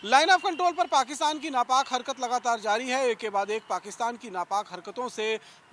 Line of control पर पाकिस्तान की नापाक हरकत लगातार जारी है। एक के बाद एक पाकिस्तान की नापाक हरकतों से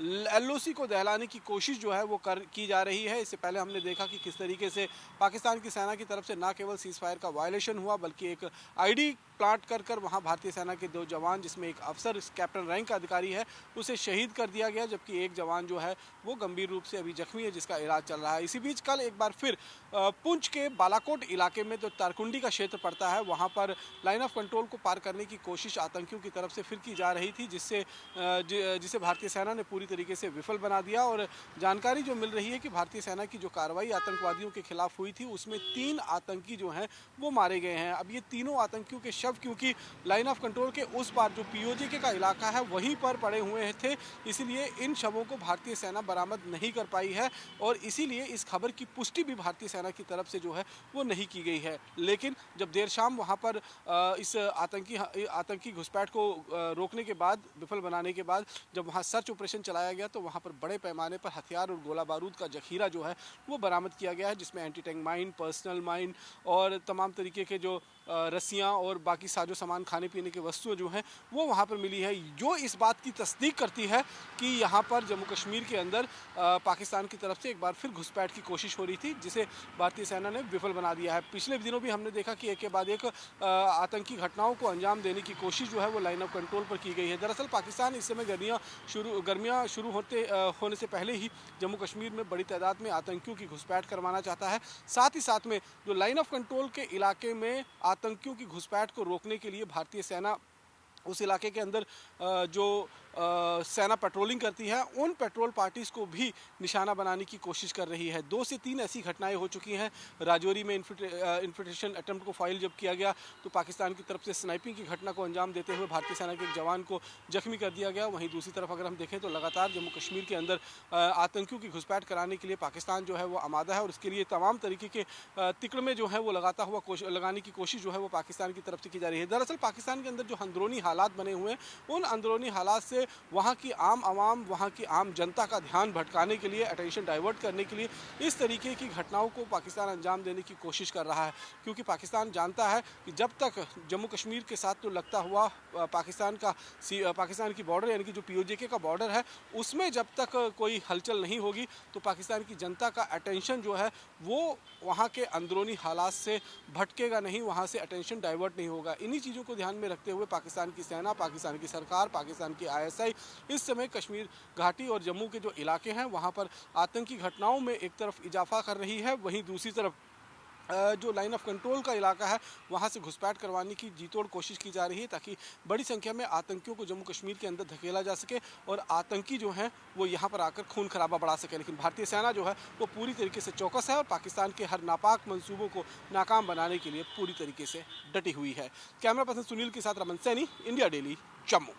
एलओसी को दहलाने की कोशिश जो है वो की जा रही है। इससे पहले हमने देखा कि किस तरीके से पाकिस्तान की सेना की तरफ से ना केवल सीज फायर का वायलेशन हुआ बल्कि एक आईडी प्लांट कर वहां भारतीय सेना के 2 जवान, जिसमें एक अफसर कैप्टन रैंक का अधिकारी है, उसे शहीद कर दिया गया, जबकि एक जवान जो है वो गंभीर रूप से अभी जख्मी है, जिसका इलाज चल रहा है। इसी बीच कल एक बार फिर पुंछ के बालाकोट इलाके में जो तारकुंडी का क्षेत्र पड़ता है, वहां पर लाइन ऑफ कंट्रोल को पार करने की कोशिश आतंकियों की तरफ से फिर की जा रही थी, जिसे भारतीय सेना ने पूरी तरीके से विफल बना दिया। और जानकारी जो मिल रही है कि भारतीय सेना की जो कार्रवाई आतंकवादियों के खिलाफ हुई थी, उसमें 3 आतंकी जो हैं वो मारे गए हैं। अब ये तीनों आतंकियों के शव, क्योंकि लाइन ऑफ कंट्रोल के उस पार जो पीओजे का इलाका है वहीं पर पड़े हुए थे, इसीलिए इन शवों को भारतीय सेना बरामद नहीं कर पाई है और इसीलिए इस खबर की पुष्टि भी भारतीय सेना की तरफ से जो है वो नहीं की गई है। लेकिन जब देर शाम वहां पर इस आतंकी घुसपैठ को रोकने के बाद, विफल बनाने के बाद, जब वहां सर्च ऑपरेशन चलाया गया तो वहां पर बड़े पैमाने पर हथियार और गोला बारूद का जखीरा जो है वो बरामद किया गया है, जिसमें anti tank mine, personal mine और तमाम तरीके के जो रस्सियां और बाकी साजो सामान, खाने पीने की वस्तुएं जो हैं वो वहां पर मिली है, जो इस बात की तस्दीक करती है कि यहाँ पर जम्मू कश्मीर के अंदर पाकिस्तान की तरफ से एक बार फिर घुसपैठ की कोशिश हो रही थी, जिसे भारतीय सेना ने विफल बना दिया है। पिछले दिनों भी हमने देखा कि एक के बाद एक आतंकी घटनाओं को अंजाम देने की कोशिश जो है वो लाइन ऑफ कंट्रोल पर की गई है। दरअसल पाकिस्तान इस समय गर्मियाँ शुरू होने से पहले ही जम्मू कश्मीर में बड़ी तादाद में आतंकियों की घुसपैठ करवाना चाहता है। साथ ही साथ में जो लाइन ऑफ कंट्रोल के इलाके में आतंकियों की घुसपैठ को रोकने के लिए भारतीय सेना उस इलाके के अंदर जो सेना पेट्रोलिंग करती है, उन पेट्रोल पार्टीज को भी निशाना बनाने की कोशिश कर रही है। 2 से 3 ऐसी घटनाएं हो चुकी हैं। राजौरी में इन्फिल्ट्रेशन अटेम्प्ट को फाइल जब किया गया तो पाकिस्तान की तरफ से स्नाइपिंग की घटना को अंजाम देते हुए भारतीय सेना के एक जवान को जख्मी कर दिया गया। वहीं दूसरी तरफ अगर हम देखें तो लगातार जम्मू कश्मीर के अंदर आतंकियों की घुसपैठ कराने के लिए पाकिस्तान जो है वो आमादा है और इसके लिए तमाम तरीके के तिकड़मे जो है वो लगाने की कोशिश जो है वो पाकिस्तान की तरफ से की जा रही है। दरअसल पाकिस्तान के अंदर जो अंदरूनी हालात बने हुए हैं, उन अंदरूनी हालात से वहाँ की आम आवाम, वहाँ की आम जनता का ध्यान भटकाने के लिए, अटेंशन डाइवर्ट करने के लिए इस तरीके की घटनाओं को पाकिस्तान अंजाम देने की कोशिश कर रहा है, क्योंकि पाकिस्तान जानता है कि जब तक जम्मू कश्मीर के साथ तो लगता हुआ पाकिस्तान की बॉर्डर यानी कि जो पीओजे का बॉर्डर है, उसमें जब तक कोई हलचल नहीं होगी तो पाकिस्तान की जनता का अटेंशन जो है वो वहाँ के अंदरूनी हालात से भटकेगा नहीं, वहाँ से अटेंशन डाइवर्ट नहीं होगा। इन्हीं चीज़ों को ध्यान में रखते हुए पाकिस्तान की सेना, पाकिस्तान की सरकार, पाकिस्तान की आईएसआई इस समय कश्मीर घाटी और जम्मू के जो इलाके हैं वहाँ पर आतंकी घटनाओं में एक तरफ इजाफा कर रही है, वहीं दूसरी तरफ जो लाइन ऑफ कंट्रोल का इलाका है वहाँ से घुसपैठ करवाने की जीतोड़ कोशिश की जा रही है, ताकि बड़ी संख्या में आतंकियों को जम्मू कश्मीर के अंदर धकेला जा सके और आतंकी जो हैं वो यहाँ पर आकर खून खराबा बढ़ा सके। लेकिन भारतीय सेना जो है वो पूरी तरीके से चौकस है और पाकिस्तान के हर नापाक मंसूबों को नाकाम बनाने के लिए पूरी तरीके से डटी हुई है। कैमरा पर्सन सुनील के साथ रमन सैनी, इंडिया डेली, जम्मू।